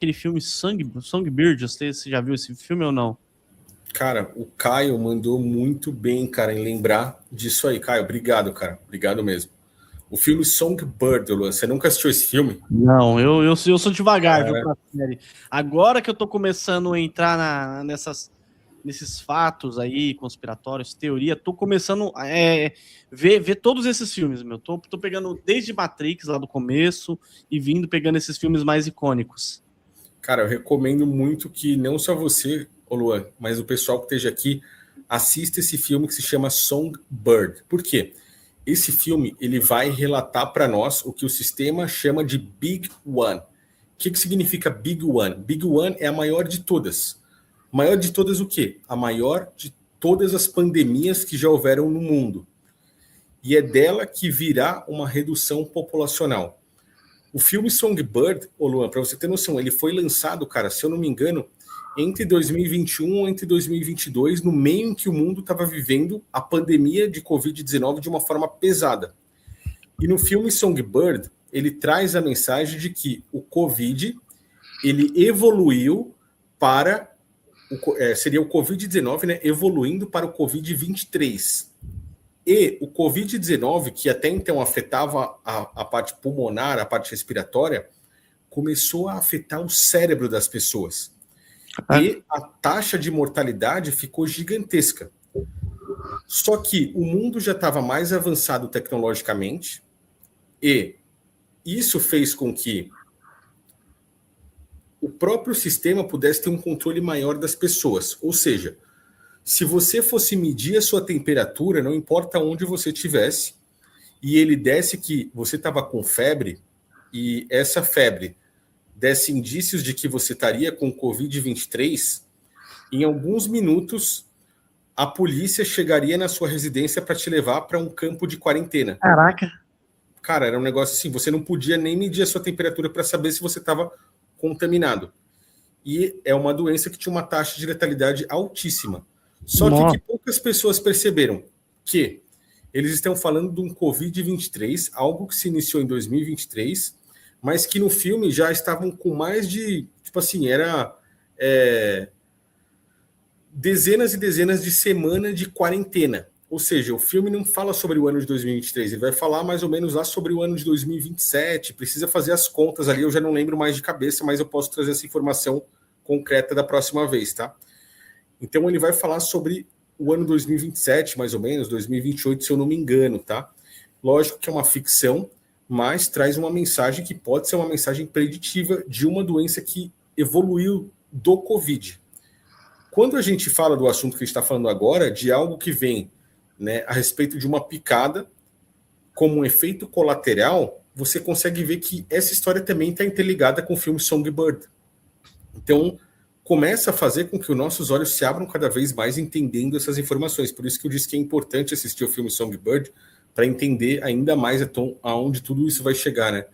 aquele filme Songbird. Você já viu esse filme ou não? Cara, o Caio mandou muito bem, cara, em lembrar disso aí. Caio, obrigado, cara. Obrigado mesmo. O filme Songbird, Luan, você nunca assistiu esse filme? Não, eu sou devagar, viu, pra série. Agora que eu tô começando a entrar nesses fatos aí, conspiratórios, teoria, tô começando a ver todos esses filmes, meu. Tô pegando desde Matrix, lá do começo, e vindo pegando esses filmes mais icônicos. Cara, eu recomendo muito que não só você, ô Luan, mas o pessoal que esteja aqui assista esse filme que se chama Songbird. Por quê? Esse filme ele vai relatar para nós o que o sistema chama de Big One. O que significa Big One? Big One é a maior de todas. Maior de todas o quê? A maior de todas as pandemias que já houveram no mundo. E é dela que virá uma redução populacional. O filme Songbird, ô Luan, para você ter noção, ele foi lançado, cara, se eu não me engano, entre 2021 e entre 2022, no meio em que o mundo estava vivendo a pandemia de Covid-19 de uma forma pesada. E no filme Songbird, ele traz a mensagem de que o Covid, ele evoluiu para, seria o Covid-19, né, evoluindo para o Covid-23. E o Covid-19, que até então afetava a parte pulmonar, a parte respiratória, começou a afetar o cérebro das pessoas. E a taxa de mortalidade ficou gigantesca. Só que o mundo já estava mais avançado tecnologicamente, e isso fez com que o próprio sistema pudesse ter um controle maior das pessoas. Ou seja, se você fosse medir a sua temperatura, não importa onde você estivesse, e ele desse que você estava com febre, e essa febre desse indícios de que você estaria com Covid-23, em alguns minutos a polícia chegaria na sua residência para te levar para um campo de quarentena. Caraca! Cara, era um negócio assim, você não podia nem medir a sua temperatura para saber se você estava contaminado. E é uma doença que tinha uma taxa de letalidade altíssima. Só que o que poucas pessoas perceberam, que eles estão falando de um Covid-23, algo que se iniciou em 2023, mas que no filme já estavam com mais de, tipo assim, era dezenas e dezenas de semanas de quarentena. Ou seja, o filme não fala sobre o ano de 2023, ele vai falar mais ou menos lá sobre o ano de 2027, precisa fazer as contas ali, eu já não lembro mais de cabeça, mas eu posso trazer essa informação concreta da próxima vez, tá? Então ele vai falar sobre o ano 2027, mais ou menos, 2028, se eu não me engano, tá? Lógico que é uma ficção, mas traz uma mensagem que pode ser uma mensagem preditiva de uma doença que evoluiu do Covid. Quando a gente fala do assunto que a gente está falando agora, de algo que vem, né, a respeito de uma picada, como um efeito colateral, você consegue ver que essa história também está interligada com o filme Songbird. Então, começa a fazer com que os nossos olhos se abram cada vez mais entendendo essas informações. Por isso que eu disse que é importante assistir o filme Songbird para entender ainda mais aonde tudo isso vai chegar, né?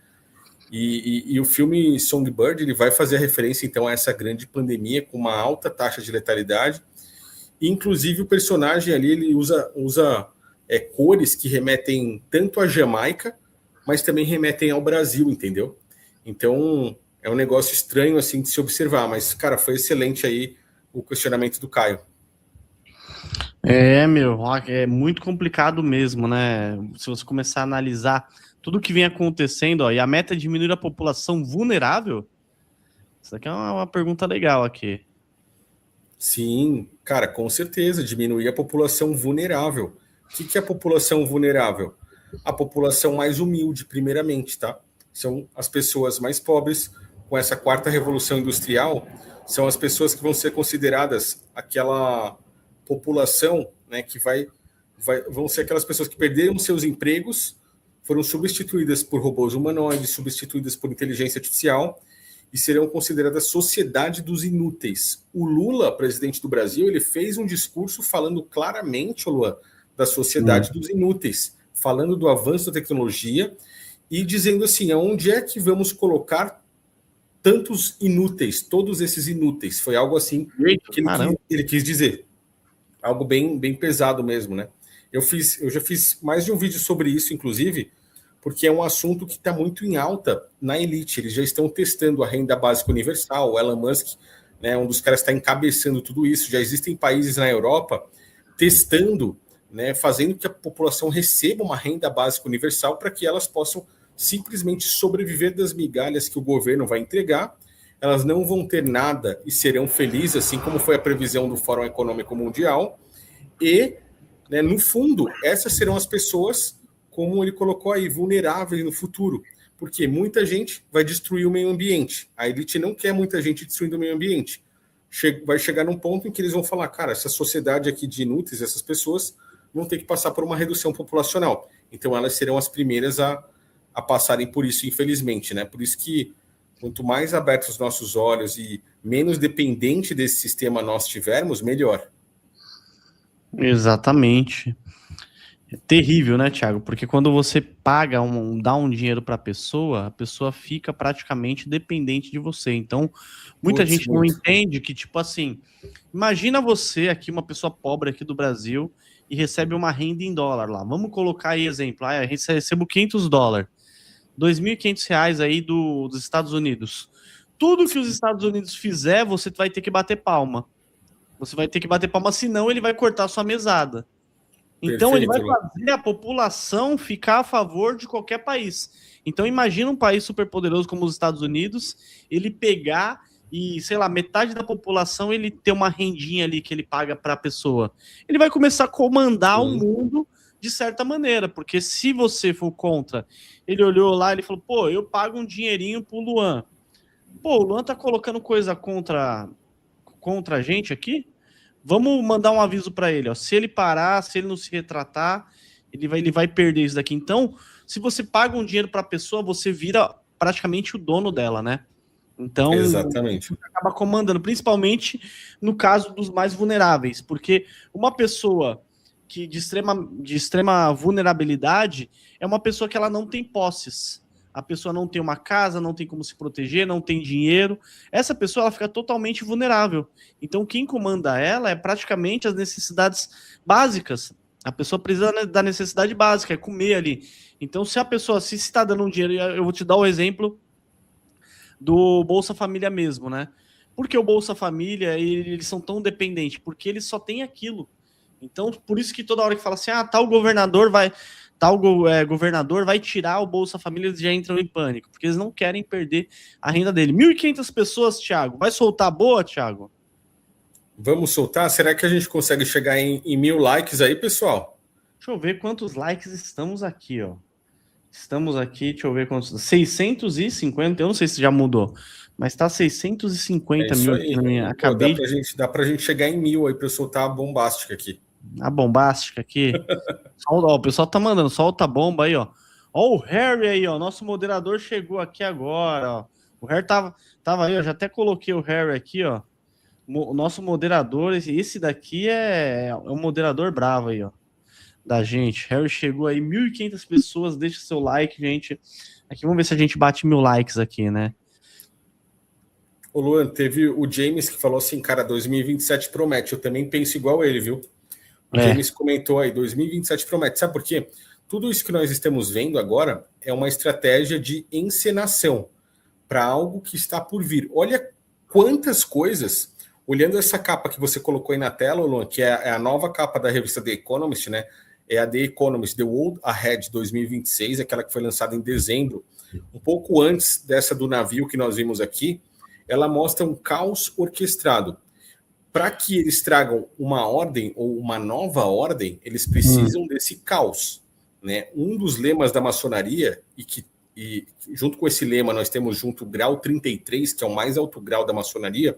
E o filme Songbird ele vai fazer a referência então a essa grande pandemia com uma alta taxa de letalidade. E, inclusive o personagem ali ele usa cores que remetem tanto à Jamaica, mas também remetem ao Brasil, entendeu? Então é um negócio estranho assim de se observar, mas cara, foi excelente aí o questionamento do Caio. É muito complicado mesmo, né? Se você começar a analisar tudo que vem acontecendo, ó, e a meta é diminuir a população vulnerável? Isso aqui é uma pergunta legal aqui. Sim, cara, com certeza, diminuir a população vulnerável. O que é a população vulnerável? A população mais humilde, primeiramente, tá? São as pessoas mais pobres. Com essa quarta revolução industrial, são as pessoas que vão ser consideradas aquela população, né, que vão ser aquelas pessoas que perderam seus empregos, foram substituídas por robôs humanoides, substituídas por inteligência artificial, e serão consideradas sociedade dos inúteis. O Lula, presidente do Brasil, ele fez um discurso falando claramente, Lula, da sociedade dos inúteis, falando do avanço da tecnologia e dizendo assim, aonde é que vamos colocar tantos inúteis, todos esses inúteis? Foi algo assim que ele quis dizer. Algo bem pesado mesmo, né? Eu já fiz mais de um vídeo sobre isso, inclusive, porque é um assunto que está muito em alta na elite. Eles já estão testando a renda básica universal. O Elon Musk, né, um dos caras está encabeçando tudo isso. Já existem países na Europa testando, né, fazendo que a população receba uma renda básica universal para que elas possam simplesmente sobreviver das migalhas que o governo vai entregar. Elas não vão ter nada e serão felizes, assim como foi a previsão do Fórum Econômico Mundial. E, né, no fundo, essas serão as pessoas, como ele colocou aí, vulneráveis no futuro. Porque muita gente vai destruir o meio ambiente. A elite não quer muita gente destruindo o meio ambiente. Vai chegar num ponto em que eles vão falar, cara, essa sociedade aqui de inúteis, essas pessoas vão ter que passar por uma redução populacional. Então elas serão as primeiras a passarem por isso, infelizmente, né? Por isso que quanto mais abertos os nossos olhos e menos dependente desse sistema nós tivermos, melhor. Exatamente. É terrível, né, Thiago? Porque quando você paga, dá um dinheiro para a pessoa fica praticamente dependente de você. Então, muita gente não entende que, tipo assim, imagina você aqui, uma pessoa pobre aqui do Brasil, e recebe uma renda em dólar lá. Vamos colocar aí exemplo. Eu recebo $500, R$ 2.500 aí dos Estados Unidos. Tudo que os Estados Unidos fizer, você vai ter que bater palma. Você vai ter que bater palma, senão ele vai cortar a sua mesada. Então, perfeito, ele vai fazer a população ficar a favor de qualquer país. Então, imagina um país superpoderoso como os Estados Unidos, ele pegar e, sei lá, metade da população, ele ter uma rendinha ali que ele paga para a pessoa. Ele vai começar a comandar o mundo de certa maneira, porque se você for contra, ele olhou lá, ele falou, pô, eu pago um dinheirinho pro Luan. Pô, o Luan tá colocando coisa contra a gente aqui? Vamos mandar um aviso para ele, ó. Se ele parar, se ele não se retratar, ele vai perder isso daqui. Então, se você paga um dinheiro para a pessoa, você vira praticamente o dono dela, né? Então, exatamente, você acaba comandando, principalmente no caso dos mais vulneráveis, porque uma pessoa que de extrema vulnerabilidade é uma pessoa que ela não tem posses. A pessoa não tem uma casa, não tem como se proteger, não tem dinheiro. Essa pessoa ela fica totalmente vulnerável. Então, quem comanda ela é praticamente as necessidades básicas. A pessoa precisa da necessidade básica, é comer ali. Então, se a pessoa se está dando um dinheiro, eu vou te dar o exemplo do Bolsa Família mesmo, né? Por que o Bolsa Família, eles são tão dependentes? Porque eles só têm aquilo. Então, por isso que toda hora que fala assim, tal governador vai tirar o Bolsa Família, eles já entram em pânico, porque eles não querem perder a renda dele. 1.500 pessoas, Thiago. Vai soltar boa, Thiago? Vamos soltar? Será que a gente consegue chegar em 1.000 likes aí, pessoal? Deixa eu ver quantos likes estamos aqui, ó. Estamos aqui, deixa eu ver quantos... 650, eu não sei se já mudou, mas tá 650 mil aqui na minha... Acabei... Pô, dá pra gente chegar em 1.000 aí pra eu soltar a bombástica aqui. A bombástica aqui. Ó, o pessoal tá mandando, solta a bomba aí, ó. Ó o Harry aí, ó. Nosso moderador chegou aqui agora, ó. O Harry tava aí, ó. Já até coloquei o Harry aqui, ó. O nosso moderador, esse daqui é um moderador bravo aí, ó. Da gente. Harry chegou aí, 1.500 pessoas. Deixa seu like, gente. Aqui, vamos ver se a gente bate 1.000 likes aqui, né? Ô, Luan, teve o James que falou assim, cara, 2027 promete. Eu também penso igual ele, viu? O James comentou aí, 2027 promete. Sabe por quê? Tudo isso que nós estamos vendo agora é uma estratégia de encenação para algo que está por vir. Olha quantas coisas, olhando essa capa que você colocou aí na tela, Luan, que é a nova capa da revista The Economist, né? É a The Economist, The World Ahead 2026, aquela que foi lançada em dezembro, um pouco antes dessa do navio que nós vimos aqui. Ela mostra um caos orquestrado. Para que eles tragam uma ordem ou uma nova ordem, eles precisam desse caos, né? Um dos lemas da maçonaria, e junto com esse lema nós temos junto o grau 33, que é o mais alto grau da maçonaria,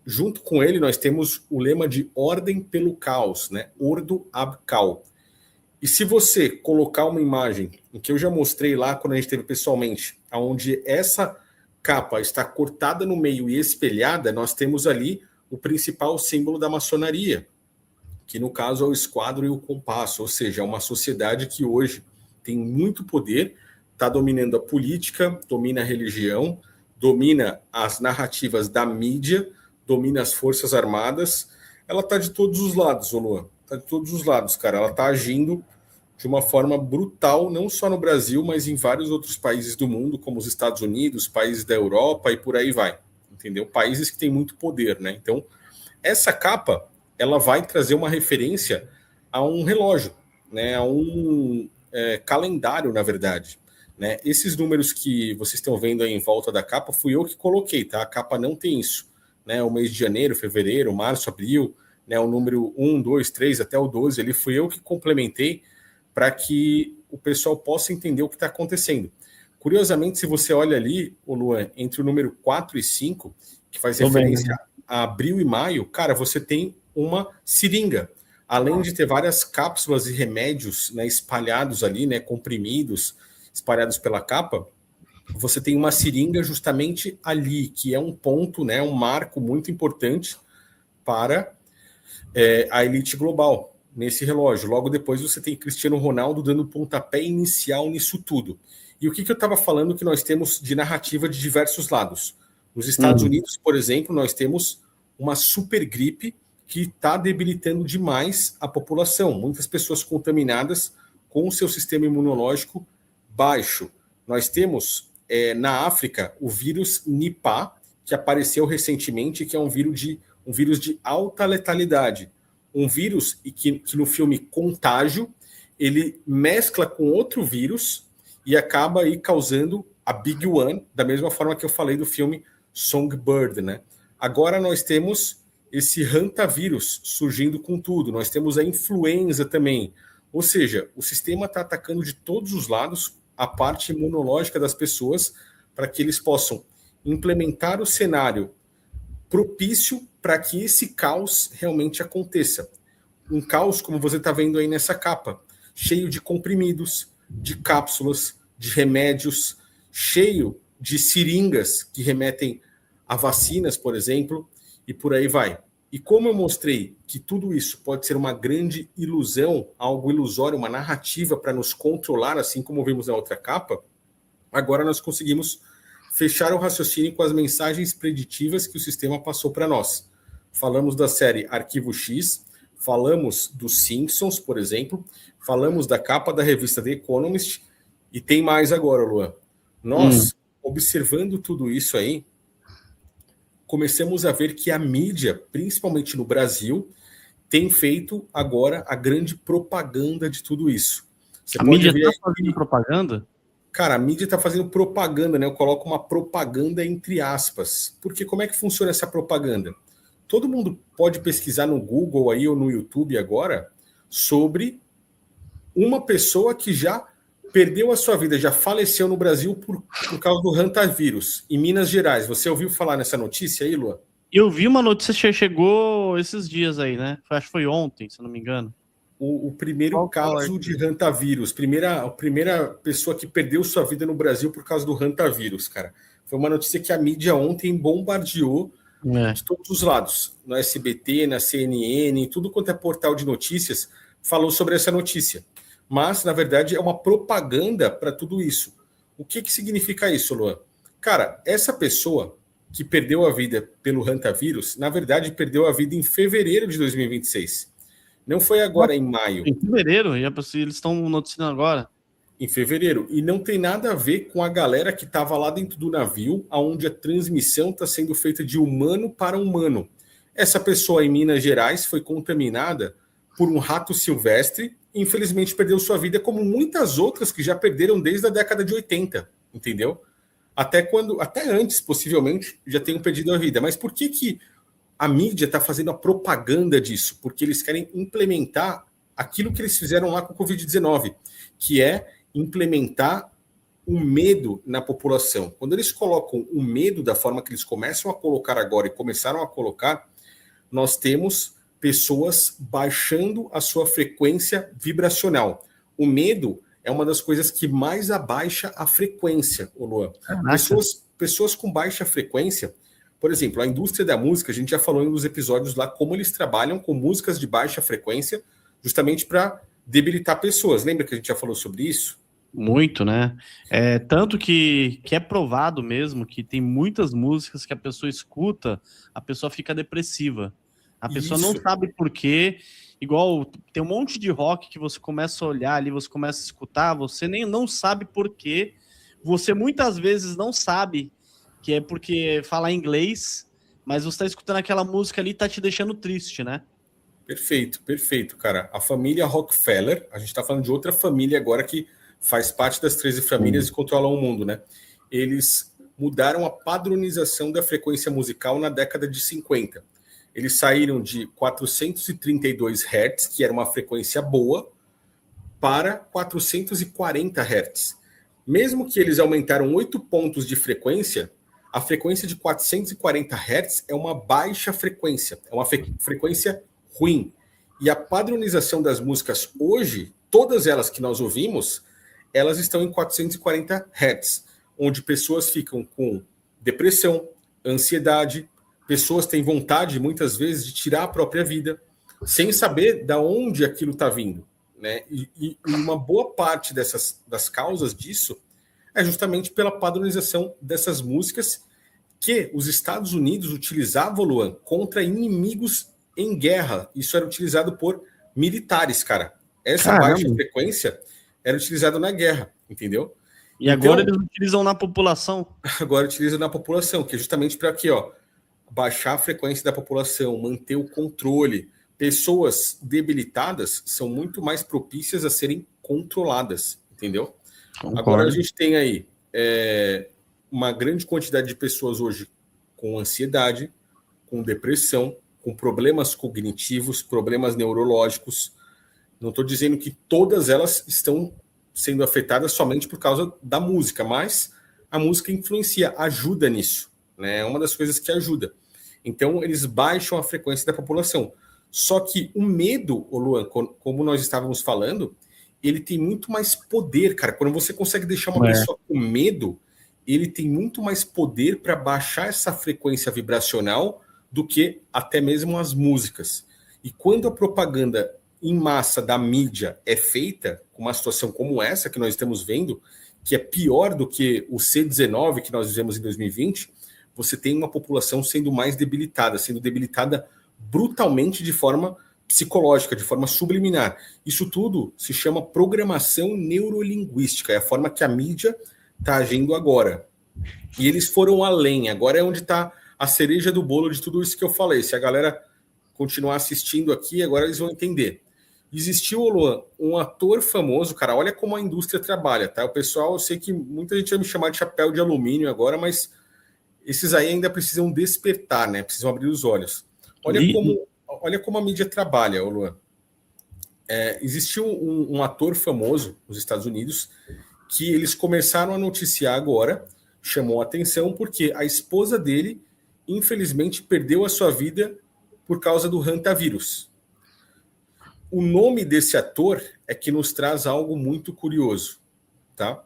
junto com ele nós temos o lema de ordem pelo caos, né? Ordo ab cal. E se você colocar uma imagem, em que eu já mostrei lá quando a gente teve pessoalmente, onde essa capa está cortada no meio e espelhada, nós temos ali o principal símbolo da maçonaria, que no caso é o esquadro e o compasso, ou seja, é uma sociedade que hoje tem muito poder, está dominando a política, domina a religião, domina as narrativas da mídia, domina as forças armadas. Ela está de todos os lados, Luan. Está de todos os lados, cara. Ela está agindo de uma forma brutal, não só no Brasil, mas em vários outros países do mundo, como os Estados Unidos, países da Europa e por aí vai, entendeu? Países que têm muito poder, né? Então, essa capa, ela vai trazer uma referência a um relógio, né? A um calendário, na verdade. Né? Esses números que vocês estão vendo aí em volta da capa, fui eu que coloquei, tá? A capa não tem isso. Né? O mês de janeiro, fevereiro, março, abril, né? O número 1, 2, 3 até o 12, ali fui eu que complementei para que o pessoal possa entender o que está acontecendo. Curiosamente, se você olha ali, o Luan, entre o número 4 e 5, que faz referência a abril e maio, cara, você tem uma seringa. Além de ter várias cápsulas e remédios, né, espalhados ali, né, comprimidos, espalhados pela capa, você tem uma seringa justamente ali, que é um ponto, né, um marco muito importante para a elite global, nesse relógio. Logo depois você tem Cristiano Ronaldo dando pontapé inicial nisso tudo. E o que eu estava falando que nós temos de narrativa de diversos lados? Nos Estados Unidos, por exemplo, nós temos uma super gripe que está debilitando demais a população. Muitas pessoas contaminadas com o seu sistema imunológico baixo. Nós temos na África o vírus Nipah, que apareceu recentemente, que é um vírus de alta letalidade. Um vírus que no filme Contágio, ele mescla com outro vírus e acaba aí causando a Big One, da mesma forma que eu falei do filme Songbird, né? Agora nós temos esse hantavírus surgindo com tudo. Nós temos a influenza também. Ou seja, o sistema está atacando de todos os lados a parte imunológica das pessoas para que eles possam implementar o cenário propício para que esse caos realmente aconteça. Um caos, como você está vendo aí nessa capa, cheio de comprimidos, de cápsulas, de remédios, cheio de seringas que remetem a vacinas, por exemplo, e por aí vai. E como eu mostrei que tudo isso pode ser uma grande ilusão, algo ilusório, uma narrativa para nos controlar, assim como vimos na outra capa, agora nós conseguimos fechar o raciocínio com as mensagens preditivas que o sistema passou para nós. Falamos da série Arquivo X, falamos dos Simpsons, por exemplo, falamos da capa da revista The Economist, e tem mais agora, Luan. Nós, observando tudo isso aí, começamos a ver que a mídia, principalmente no Brasil, tem feito agora a grande propaganda de tudo isso. Você a mídia está fazendo propaganda? Cara, a mídia está fazendo propaganda, né? Eu coloco uma propaganda entre aspas. Porque como é que funciona essa propaganda? Todo mundo pode pesquisar no Google aí ou no YouTube agora sobre uma pessoa que já perdeu a sua vida, já faleceu no Brasil por causa do hantavírus, em Minas Gerais. Você ouviu falar nessa notícia aí, Lua? Eu vi uma notícia que chegou esses dias aí, né? Acho que foi ontem, se não me engano. O primeiro caso de hantavírus, a primeira pessoa que perdeu sua vida no Brasil por causa do hantavírus, cara. Foi uma notícia que a mídia ontem bombardeou de todos os lados. No SBT, na CNN, em tudo quanto é portal de notícias, falou sobre essa notícia. Mas, na verdade, é uma propaganda para tudo isso. O que significa isso, Luan? Cara, essa pessoa que perdeu a vida pelo hantavírus, na verdade, perdeu a vida em fevereiro de 2026. Não foi agora, em maio. Em fevereiro? Eles estão noticiando agora. Em fevereiro. E não tem nada a ver com a galera que estava lá dentro do navio, onde a transmissão está sendo feita de humano para humano. Essa pessoa em Minas Gerais foi contaminada por um rato silvestre e infelizmente perdeu sua vida, como muitas outras que já perderam desde a década de 80, entendeu? Até antes, possivelmente, já tenham perdido a vida. Mas por que a mídia está fazendo a propaganda disso? Porque eles querem implementar aquilo que eles fizeram lá com o Covid-19, que é implementar o medo na população. Quando eles colocam o medo da forma que eles começam a colocar agora e começaram a colocar, nós temos pessoas baixando a sua frequência vibracional. O medo é uma das coisas que mais abaixa a frequência, Luan. Pessoas com baixa frequência, por exemplo, a indústria da música, a gente já falou em um dos episódios lá como eles trabalham com músicas de baixa frequência, justamente para debilitar pessoas. Lembra que a gente já falou sobre isso? Muito, né? Tanto que é provado mesmo que tem muitas músicas que a pessoa escuta, a pessoa fica depressiva. A pessoa não sabe por quê. Igual tem um monte de rock que você começa a olhar ali, você começa a escutar, você nem não sabe por quê. Você muitas vezes não sabe que é porque fala inglês, mas você tá escutando aquela música ali e tá te deixando triste, né? Perfeito, perfeito, cara. A família Rockefeller, a gente está falando de outra família agora que faz parte das 13 famílias e controlam o mundo, né? Eles mudaram a padronização da frequência musical na década de 50. Eles saíram de 432 Hz, que era uma frequência boa, para 440 Hz. Mesmo que eles aumentaram 8 pontos de frequência, a frequência de 440 Hz é uma baixa frequência, é uma frequência ruim. E a padronização das músicas hoje, todas elas que nós ouvimos, elas estão em 440 Hz, onde pessoas ficam com depressão, ansiedade, pessoas têm vontade, muitas vezes, de tirar a própria vida, sem saber de onde aquilo está vindo. Né? E uma boa parte das causas disso é justamente pela padronização dessas músicas que os Estados Unidos utilizavam, Luan, contra inimigos em guerra. Isso era utilizado por militares, cara. Essa baixa frequência era utilizada na guerra, entendeu? E agora eles utilizam na população. Agora utilizam na população, que é justamente para aqui, ó, baixar a frequência da população, manter o controle. Pessoas debilitadas são muito mais propícias a serem controladas, entendeu? Concordo. Agora a gente tem aí uma grande quantidade de pessoas hoje com ansiedade, com depressão, com problemas cognitivos, problemas neurológicos. Não estou dizendo que todas elas estão sendo afetadas somente por causa da música, mas a música influencia, ajuda nisso, né? É uma das coisas que ajuda. Então, eles baixam a frequência da população. Só que o medo, Luan, como nós estávamos falando, ele tem muito mais poder, cara. Quando você consegue deixar uma pessoa com medo, ele tem muito mais poder para baixar essa frequência vibracional do que até mesmo as músicas. E quando a propaganda em massa da mídia é feita, com uma situação como essa que nós estamos vendo, que é pior do que o C-19 que nós vivemos em 2020, você tem uma população sendo mais debilitada, sendo debilitada brutalmente de forma psicológica, de forma subliminar. Isso tudo se chama programação neurolinguística, é a forma que a mídia está agindo agora. E eles foram além, agora é onde está a cereja do bolo de tudo isso que eu falei. Se a galera continuar assistindo aqui, agora eles vão entender. Existiu, Luan, um ator famoso, cara, olha como a indústria trabalha, tá? O pessoal, eu sei que muita gente vai me chamar de chapéu de alumínio agora, mas esses aí ainda precisam despertar, né? Precisam abrir os olhos. Olha como a mídia trabalha, Luan. Existiu um ator famoso nos Estados Unidos que eles começaram a noticiar agora, chamou a atenção porque a esposa dele, infelizmente, perdeu a sua vida por causa do hantavírus. O nome desse ator é que nos traz algo muito curioso, tá?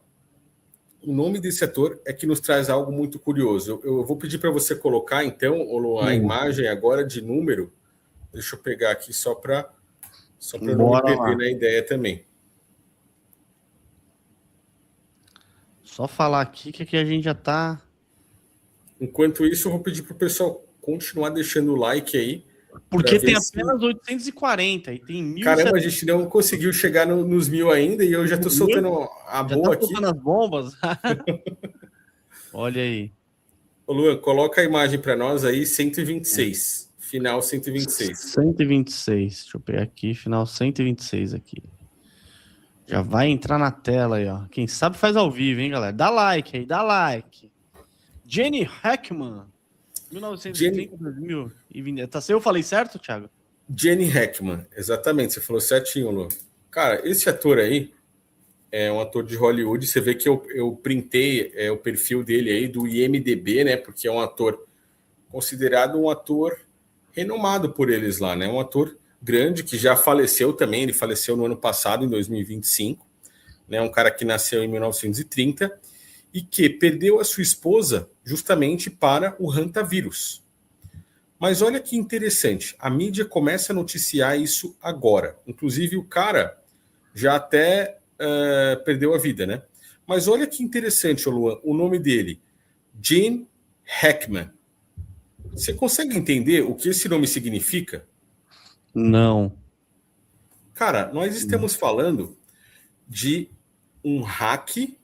O nome desse ator é que nos traz algo muito curioso. Eu vou pedir para você colocar, então, a imagem agora de número. Deixa eu pegar aqui só para não me perder na ideia também. Só falar aqui que aqui a gente já está... Enquanto isso, eu vou pedir para o pessoal continuar deixando o like aí. Porque tem apenas 840 e tem 1.000. Caramba, a gente não conseguiu chegar nos 1.000 ainda e eu já estou soltando a boa aqui. Já soltando as bombas. Olha aí. Ô Luan, coloca a imagem para nós aí, 126. Final 126. 126. Deixa eu pegar aqui, final 126 aqui. Já vai entrar na tela aí, ó. Quem sabe faz ao vivo, hein, galera? Dá like aí, dá like. Jenny Hackman. 1930, 2020. Tá, eu falei certo, Thiago? Jenny Hackman, exatamente. Você falou certinho, Lu. Cara, esse ator aí é um ator de Hollywood. Você vê que eu printei o perfil dele aí do IMDb, né? Porque é um ator considerado um ator renomado por eles lá, né? Um ator grande que já faleceu também. Ele faleceu no ano passado, em 2025. Né? Um cara que nasceu em 1930 e que perdeu a sua esposa justamente para o hantavírus. Mas olha que interessante, a mídia começa a noticiar isso agora. Inclusive o cara já até perdeu a vida, né? Mas olha que interessante, Luan, o nome dele, Gene Hackman. Você consegue entender o que esse nome significa? Não. Cara, nós estamos falando de um hack,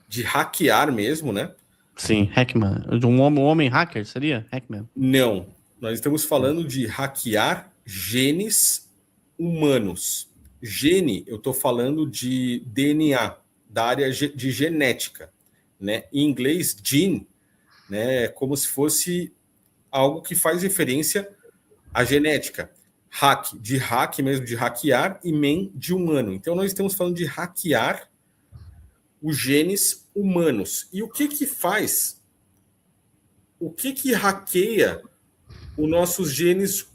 de hackear mesmo, né? Sim, Hackman. De um homem hacker, seria? Hackman. Não. Nós estamos falando de hackear genes humanos. Gene, eu estou falando de DNA, da área de genética. Né? Em inglês, gene, né, é como se fosse algo que faz referência à genética. Hack, de hack mesmo, de hackear, e man, de humano. Então, nós estamos falando de hackear os genes humanos. E o que que faz? O que que hackeia os nossos genes,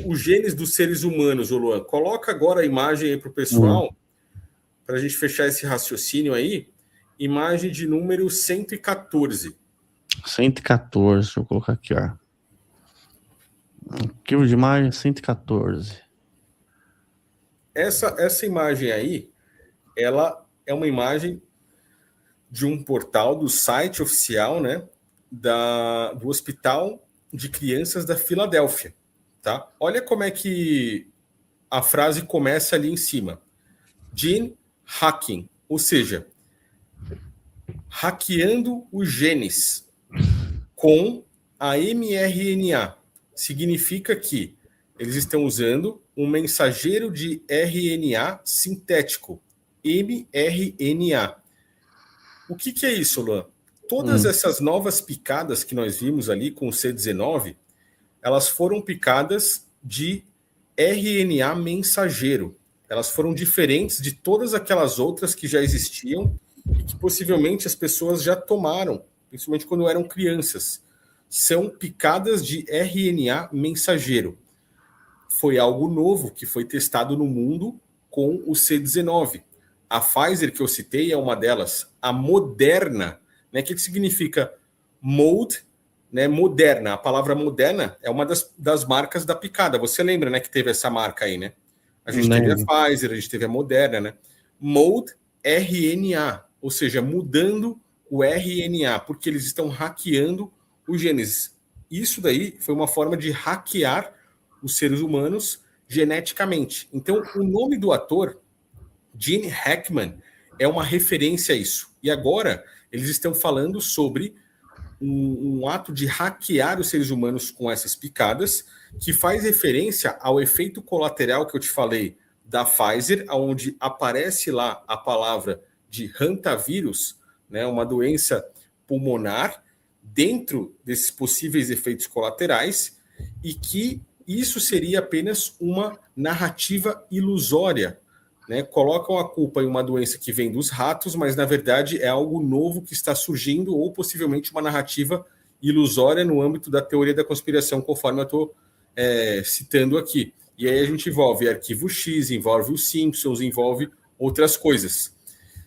os genes dos seres humanos, ô Luan? Coloca agora a imagem aí para o pessoal, para a gente fechar esse raciocínio aí. Imagem de número 114. 114, deixa eu colocar aqui, ó. Arquivo de imagem 114. Essa imagem aí, ela é uma imagem de um portal do site oficial, né, do Hospital de Crianças da Filadélfia, tá? Olha como é que a frase começa ali em cima. Gene hacking, ou seja, hackeando os genes com a mRNA. Significa que eles estão usando um mensageiro de RNA sintético, mRNA. O que é isso, Luan? Todas essas novas picadas que nós vimos ali com o C19, elas foram picadas de RNA mensageiro. Elas foram diferentes de todas aquelas outras que já existiam e que possivelmente as pessoas já tomaram, principalmente quando eram crianças. São picadas de RNA mensageiro. Foi algo novo que foi testado no mundo com o C19. A Pfizer, que eu citei, é uma delas. A Moderna, né? O que significa mode, né? Moderna. A palavra Moderna é uma das marcas da picada. Você lembra, né, que teve essa marca aí, né? A gente teve a Pfizer, a gente teve a Moderna, né? Mode RNA, ou seja, mudando o RNA, porque eles estão hackeando os genes. Isso daí foi uma forma de hackear os seres humanos geneticamente. Então, o nome do ator, Gene Hackman, é uma referência a isso. E agora, eles estão falando sobre um ato de hackear os seres humanos com essas picadas, que faz referência ao efeito colateral que eu te falei da Pfizer, onde aparece lá a palavra de hantavírus, né, uma doença pulmonar, dentro desses possíveis efeitos colaterais, e que isso seria apenas uma narrativa ilusória, né? Colocam a culpa em uma doença que vem dos ratos, mas na verdade é algo novo que está surgindo, ou possivelmente uma narrativa ilusória no âmbito da teoria da conspiração, conforme eu estou citando aqui. E aí a gente envolve Arquivo X, envolve os Simpsons, envolve outras coisas.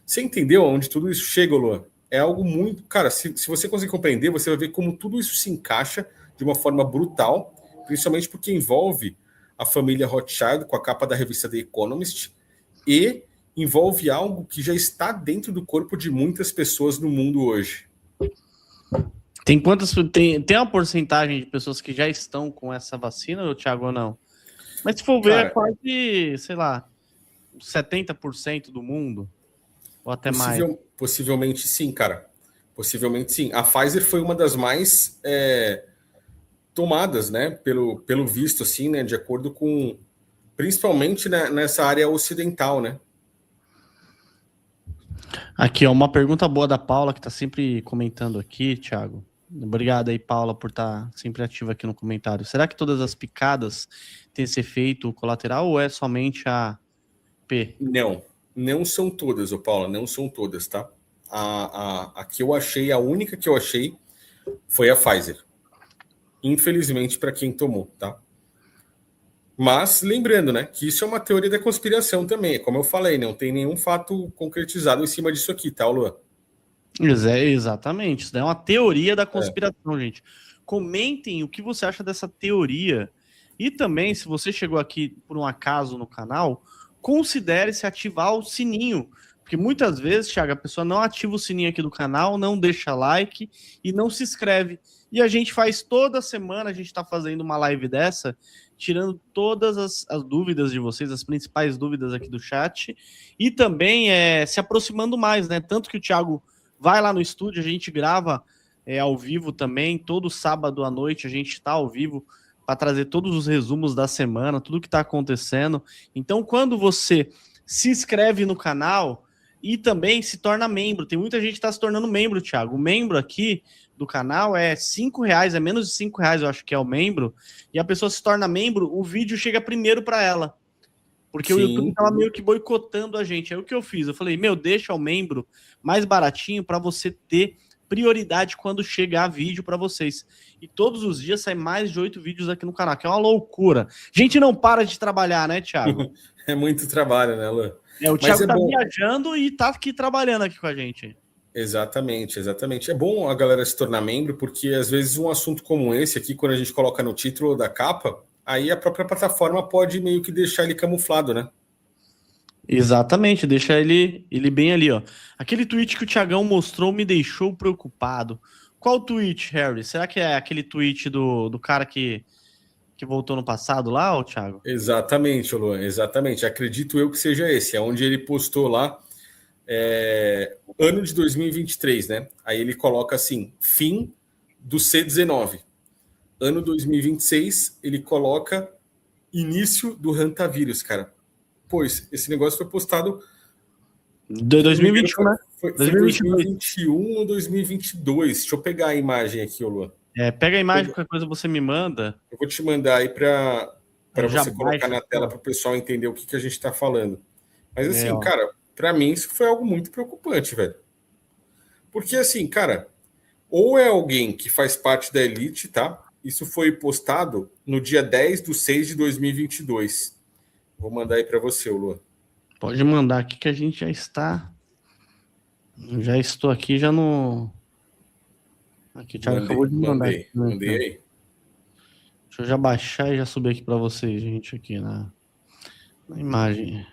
Você entendeu aonde tudo isso chega, Luan? É algo muito... Cara, se você conseguir compreender, você vai ver como tudo isso se encaixa de uma forma brutal, principalmente porque envolve a família Rothschild com a capa da revista The Economist e envolve algo que já está dentro do corpo de muitas pessoas no mundo hoje. Tem uma porcentagem de pessoas que já estão com essa vacina, Thiago, ou não? Mas se for ver, é quase, sei lá, 70% do mundo, ou até mais. Possivelmente sim, cara. Possivelmente sim. A Pfizer foi uma das mais tomadas, né, pelo visto, assim, né, de acordo com, principalmente, né, nessa área ocidental, né. Aqui, ó, uma pergunta boa da Paula, que tá sempre comentando aqui, Thiago. Obrigado aí, Paula, por estar sempre ativa aqui no comentário. Será que todas as picadas têm esse efeito colateral ou é somente a P? Não são todas, ô Paula, não são todas, tá? A que eu achei, a única que eu achei foi a Pfizer. Infelizmente, para quem tomou, tá? Mas, lembrando, né, que isso é uma teoria da conspiração também. Como eu falei, não tem nenhum fato concretizado em cima disso aqui, tá, Luan? Exatamente. Isso daí é uma teoria da conspiração, gente. Comentem o que você acha dessa teoria. E também, se você chegou aqui por um acaso no canal, considere se ativar o sininho Porque muitas vezes, Thiago, a pessoa não ativa o sininho aqui do canal, não deixa like e não se inscreve. E a gente faz toda semana, a gente está fazendo uma live dessa, tirando todas as dúvidas de vocês, as principais dúvidas aqui do chat, e também se aproximando mais, né? Tanto que o Thiago vai lá no estúdio, a gente grava ao vivo também, todo sábado à noite a gente está ao vivo para trazer todos os resumos da semana, tudo que está acontecendo. Então, quando você se inscreve no canal e também se torna membro, tem muita gente que está se tornando membro, Thiago. O membro aqui do canal é R$5, é menos de R$5, eu acho que é o membro, e a pessoa se torna membro, o vídeo chega primeiro para ela. Porque Sim. O YouTube estava meio que boicotando a gente. Aí o que eu fiz? Eu falei, deixa o membro mais baratinho para você ter prioridade quando chegar vídeo para vocês. E todos os dias sai mais de 8 vídeos aqui no canal, que é uma loucura. A gente não para de trabalhar, né, Thiago? É muito trabalho, né, Luan? O Thiago tá viajando e tá aqui trabalhando aqui com a gente. Exatamente, exatamente. É bom a galera se tornar membro, porque às vezes um assunto como esse aqui, quando a gente coloca no título da capa, aí a própria plataforma pode meio que deixar ele camuflado, né? Exatamente, deixa ele bem ali, ó. Aquele tweet que o Thiagão mostrou me deixou preocupado. Qual tweet, Harry? Será que é aquele tweet do cara que voltou no passado lá, ô Thiago? Exatamente, Luan, exatamente. Acredito eu que seja esse, é onde ele postou lá ano de 2023, né? Aí ele coloca assim, fim do C19. Ano 2026, ele coloca início do Hantavírus, cara. Pois, esse negócio foi postado... De 2021, né? Foi 2021 ou 2022. Deixa eu pegar a imagem aqui, Luan. Pega a imagem, qualquer coisa você me manda. Eu vou te mandar aí para você colocar na tela para o pessoal entender o que a gente está falando. Mas assim, cara, para mim isso foi algo muito preocupante, velho. Porque assim, cara, ou é alguém que faz parte da elite, tá? Isso foi postado no dia 10/6/2022. Vou mandar aí para você, Luan. Pode mandar aqui que a gente já está... Já estou aqui, já no... Aqui, Thiago acabou de mandar. Mandei aí. Deixa eu já baixar e já subir aqui para vocês, gente, aqui na imagem.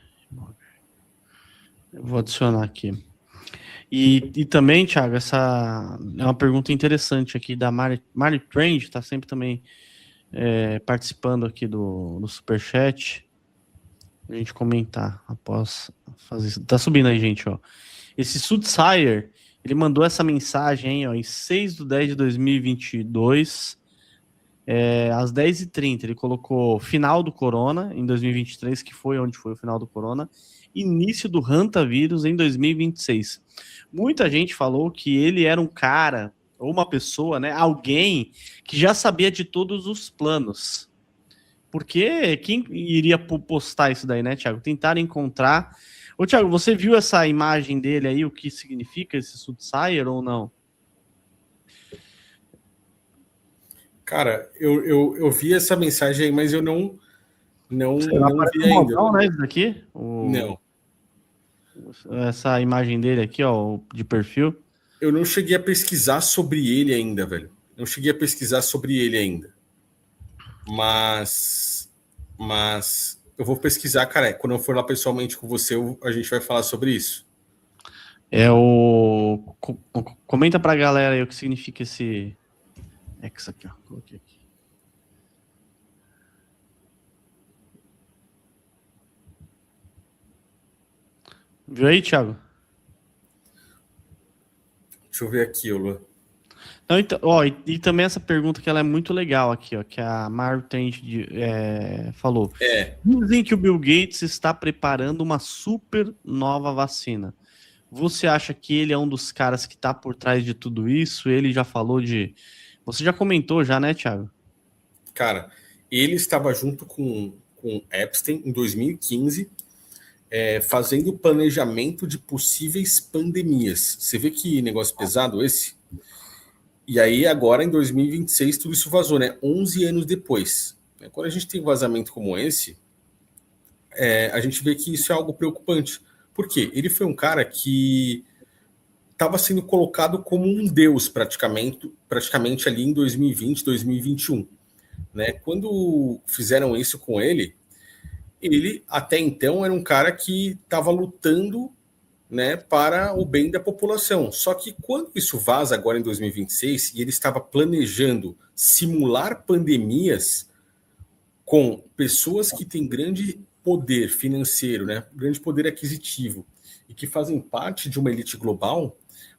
Eu vou adicionar aqui. E também, Thiago, essa é uma pergunta interessante aqui da Mari Trend, está sempre também participando aqui do Superchat. A gente comentar após fazer isso. Tá subindo aí, gente, ó. Esse Soothsayer, ele mandou essa mensagem, ó, em 6/10/2022, às 10h30. Ele colocou final do Corona em 2023, que foi onde foi o final do Corona, início do Hantavírus em 2026. Muita gente falou que ele era um cara, ou uma pessoa, né, alguém que já sabia de todos os planos. Porque quem iria postar isso daí, né, Thiago? Tentaram encontrar... Ô, Thiago, você viu essa imagem dele aí, o que significa esse Soothsayer ou não? Cara, eu vi essa mensagem aí, mas eu não vi ainda. Não, né, isso daqui? Não. Essa imagem dele aqui, ó, de perfil. Eu não cheguei a pesquisar sobre ele ainda, velho. Não cheguei a pesquisar sobre ele ainda. Mas eu vou pesquisar, cara. Quando eu for lá pessoalmente com você, a gente vai falar sobre isso. Comenta pra galera aí o que significa esse X aqui, ó. Coloquei aqui. Viu aí, Thiago? Deixa eu ver aqui, Luan. Não, então, ó, e também essa pergunta que ela é muito legal aqui, ó, que a Martin falou. Dizem que o Bill Gates está preparando uma super nova vacina. Você acha que ele é um dos caras que está por trás de tudo isso? Ele já falou de... Você já comentou já, né, Thiago? Cara, ele estava junto com Epstein em 2015, fazendo planejamento de possíveis pandemias. Você vê que negócio pesado esse? E aí, agora, em 2026, tudo isso vazou, né? 11 anos depois. Quando a gente tem um vazamento como esse, a gente vê que isso é algo preocupante. Por quê? Ele foi um cara que estava sendo colocado como um deus, praticamente ali em 2020, 2021. Né? Quando fizeram isso com ele, até então, era um cara que estava lutando, né, para o bem da população. Só que quando isso vaza agora em 2026 e ele estava planejando simular pandemias com pessoas que têm grande poder financeiro, né, grande poder aquisitivo e que fazem parte de uma elite global,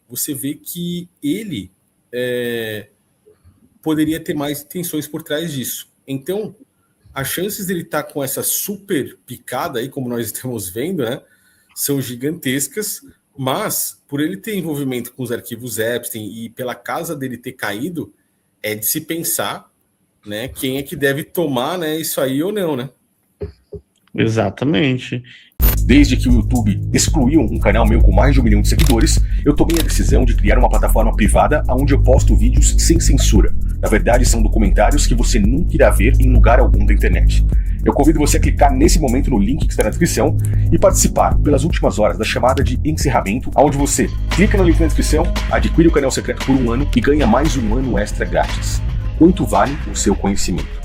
você vê que ele poderia ter mais intenções por trás disso. Então, as chances dele estar com essa super picada aí, como nós estamos vendo, né, são gigantescas, mas por ele ter envolvimento com os arquivos Epstein e pela casa dele ter caído, é de se pensar, né, quem é que deve tomar, né, isso aí ou não, né? Exatamente. Desde que o YouTube excluiu um canal meu com mais de 1 milhão de seguidores, eu tomei a decisão de criar uma plataforma privada onde eu posto vídeos sem censura. Na verdade, são documentários que você nunca irá ver em lugar algum da internet. Eu convido você a clicar nesse momento no link que está na descrição e participar pelas últimas horas da chamada de encerramento, onde você clica no link na descrição, adquire o canal secreto por 1 ano e ganha mais 1 ano extra grátis. Quanto vale o seu conhecimento?